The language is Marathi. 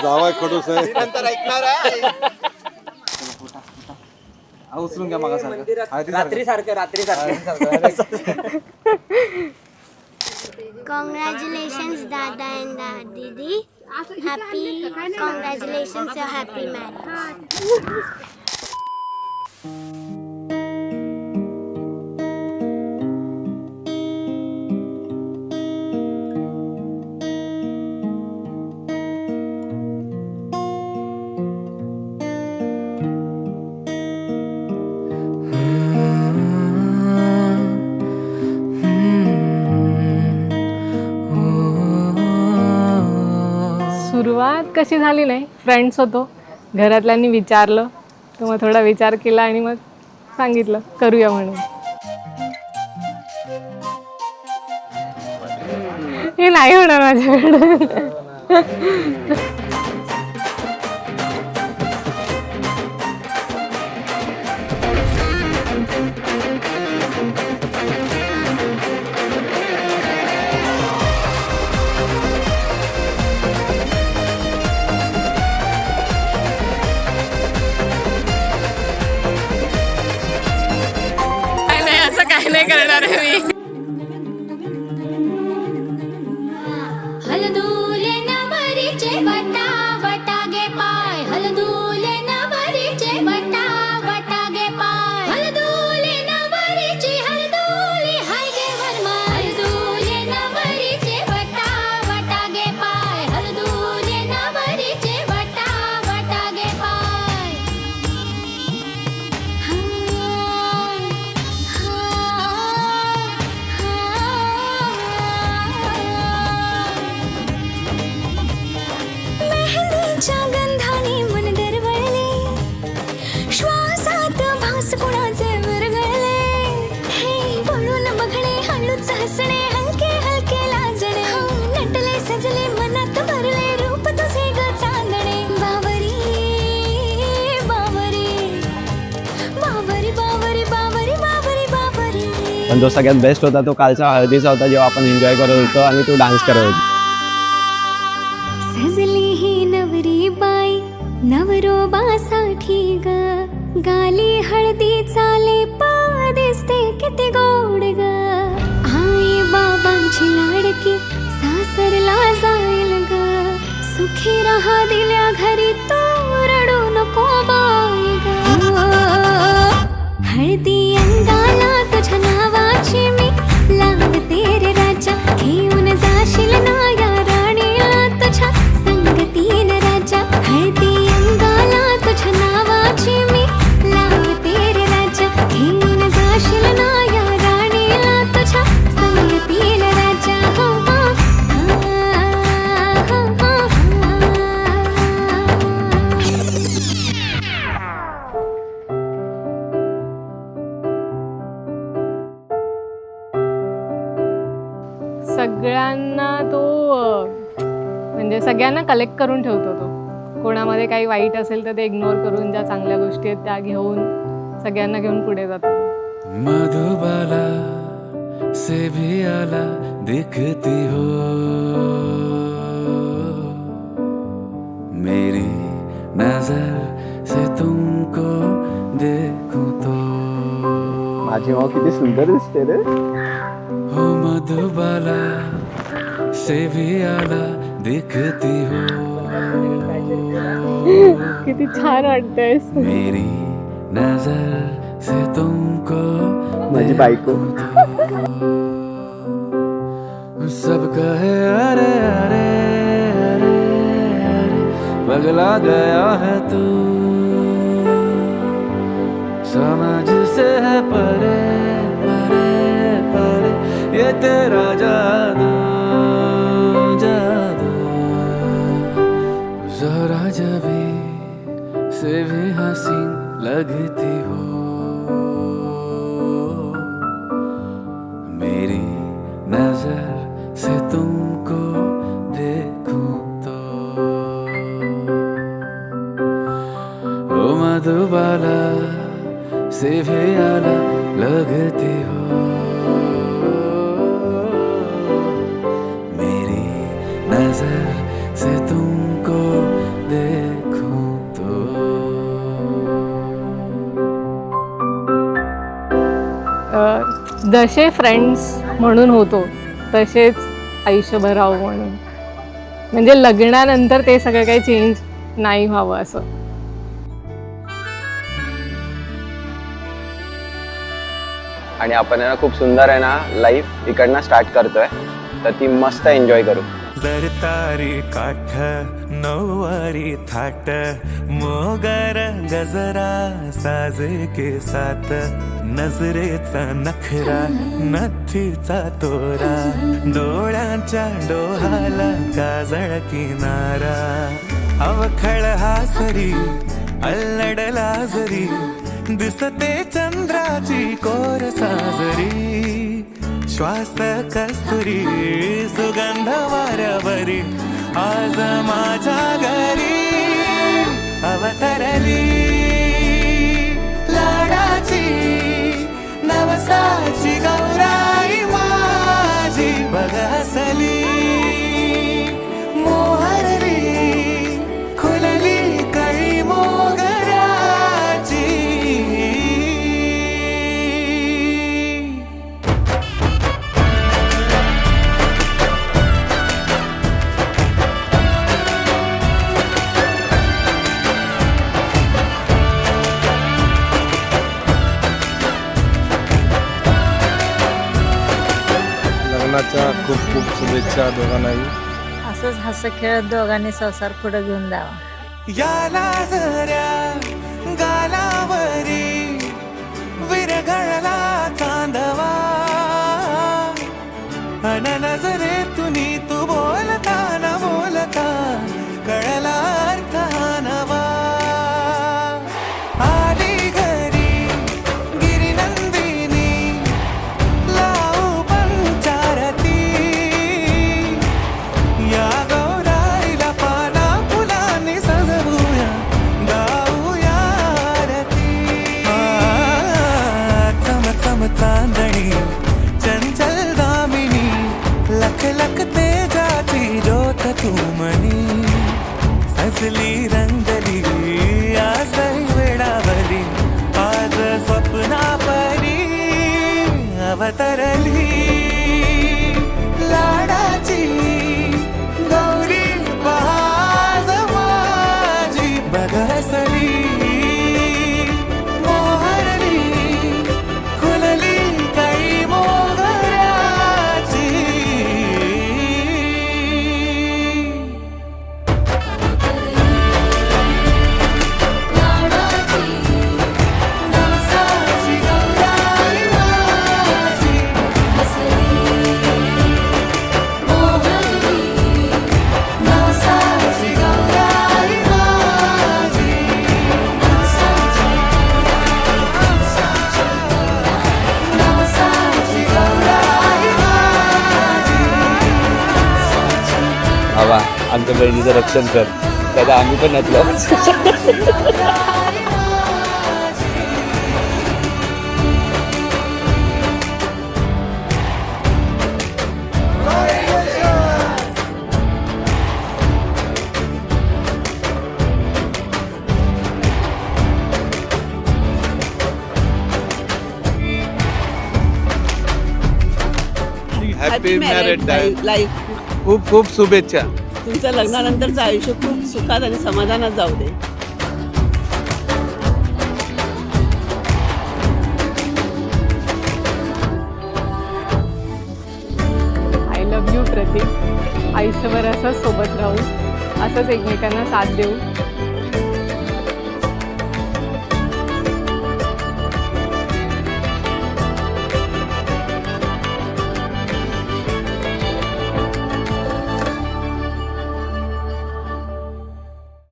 जावाय खडूस आहे. नंतर ऐकणार आहे. उचलून घ्या मागा रात्री सारखं Congratulations, Dada and Didi. Happy, congratulations, your happy marriage. सुरुवात कशी झाली नाही, फ्रेंड्स होतो, घरातल्यांनी विचारलं तर मग थोडा विचार केला आणि मग सांगितलं करूया म्हणून. हे नाही होणार माझ्याकडे. काय नाही करणार आहे मी. हलदूले नवरीचे वटा वटागे पाय, हलदूले नवरीचे वटा वटागे पाय, हलदूले नवरीचे हलदूले हाय गे वर्मा, हलदूले नवरीचे वटा वटागे पाय, हलदूले नवरीचे वटा वटागे पाय. मेहंदीच्या गंधाने मन दरवळले, श्वासात भास कुणाचे विरघळले, हे बोलून बघणे हळूच हसणे, हलके हलके लाजणे, नटले सजले मनात भरले रूप तुझे ग चांदणे. बावरी बावरी बावरी बावरी बावरी बावरी बावरी. पण जो सगळ्यात बेस्ट होता तो कालचा हळदीचा होता, जेव्हा आपण एन्जॉय करत होतो आणि तू डान्स करत होती. सजली ही नवरी बाई नवरोबासाठी ग, गाली हळदी चाले पा दिसते किती गोड ग. आई बाबांची लाडकी सासरला जाईल ग, सुखी राहा दिल्या घरी तो रडू नको बाई ग. हळदी अंगाला तुझ्या नावाची मी लावते रे राजा, घेऊन जाशील ना या राणीला तुझ्या संगतीन राजा. हळदी अंगाला तुझ्या नावाची मी लावते रे राजा, घेऊन जाशील ना या राणीला तुझ्या संगतीन राजा. हो हो हो हो. सगळ्यांना तो म्हणजे सगळ्यांना कलेक्ट करून ठेवतो तो. कोणामध्ये काही वाईट असेल तर ते इग्नोर करून ज्या चांगल्या गोष्टी आहेत त्या घेऊन सगळ्यांना घेऊन पुढे जातो. मधुबाला से भी आला दिखती हो, मेरी नजर से तुमको देखूं तो. माझी माव किती सुंदर दिसते रे. हो मधुबाला से भी आला दिखती हो, किती छान वाटतंय. मेरी नजर से तुमको माझी बायको. सब कहे अरे अरे अरे अरे पगला गया है तू, समझ से है परे परे परे ये तेरा जादू जादू. जरा जबी से भी हसीन लगती हो, मेरी नजर से तुमको देखूं तो. ओ मधुबाला से भी आला लगती हो, मेरी नजर से तुमको देखूं तो जसे फ्रेंड्स म्हणून होतो तसेच आयुष्यभर राहू म्हणून. म्हणजे लग्नानंतर ते सगळं काही चेंज नाही व्हावं असं. आणि आपण आहे ना खूप सुंदर आहे ना लाईफ इकडनं स्टार्ट करतोय, तर ती मस्त एन्जॉय करू. जर तारी काठ नऊवारी थाट मोगर गजरा साज के साथ नजरेचा नखरा नथीचा तोरा डोळ्यांच्या डोहाला काजळ किनारा अवखळ हासरी अल्लडला जरी दिसते चंद्राची कोर साजरी श्वास कस्तुरी सुगंध वाऱ्यावरी आज माझ्या घरी अवतरली लाडाची नवसाची गौराई माझी बघ हसली मोहरली खुलली कळी मोगराची. लग्नाच्या खूप खूप शुभेच्छा दोघांनाही. असंच हसत खेळत दोघांनी संसार पुढे घेऊन जावा. याला जऱ्या गालावरी विरघळला चांदवा अन नजरे तुनी तू बोलता न बोलता कळला अर्थ हा नवा. आली घरी गिरिनंदिनी लावू पंचारती या गौराईला पाना फुलांनी सजवूया गाऊया आरती. चम चम चांदणी चंचल दामिनी लख लख तेजाची ज्योत तू मनी सजली रंगली आसई वेडावली आज स्वप्ना परी अवतरली लाडाची गौरी बहाज माझी बघ हसली मोहरली खुलली कळी मोगराची. नवसाची गौराई माझी हसली मोहरली. नवसाची गौराई माझी नवसाची गौराई माझी. बाबा आमच्या बहिणीचं रक्षण कर, त्याला आम्ही पण नसलो. Happy married life. खूप खूप शुभेच्छा. तुमचं लग्नानंतरचं आयुष्य खूप सुखात आणि समाधानात जाऊ दे. आय लव्ह यू प्रतीक. आयुष्यभर असंच सोबत राहू, असंच एकमेकांना साथ देऊ.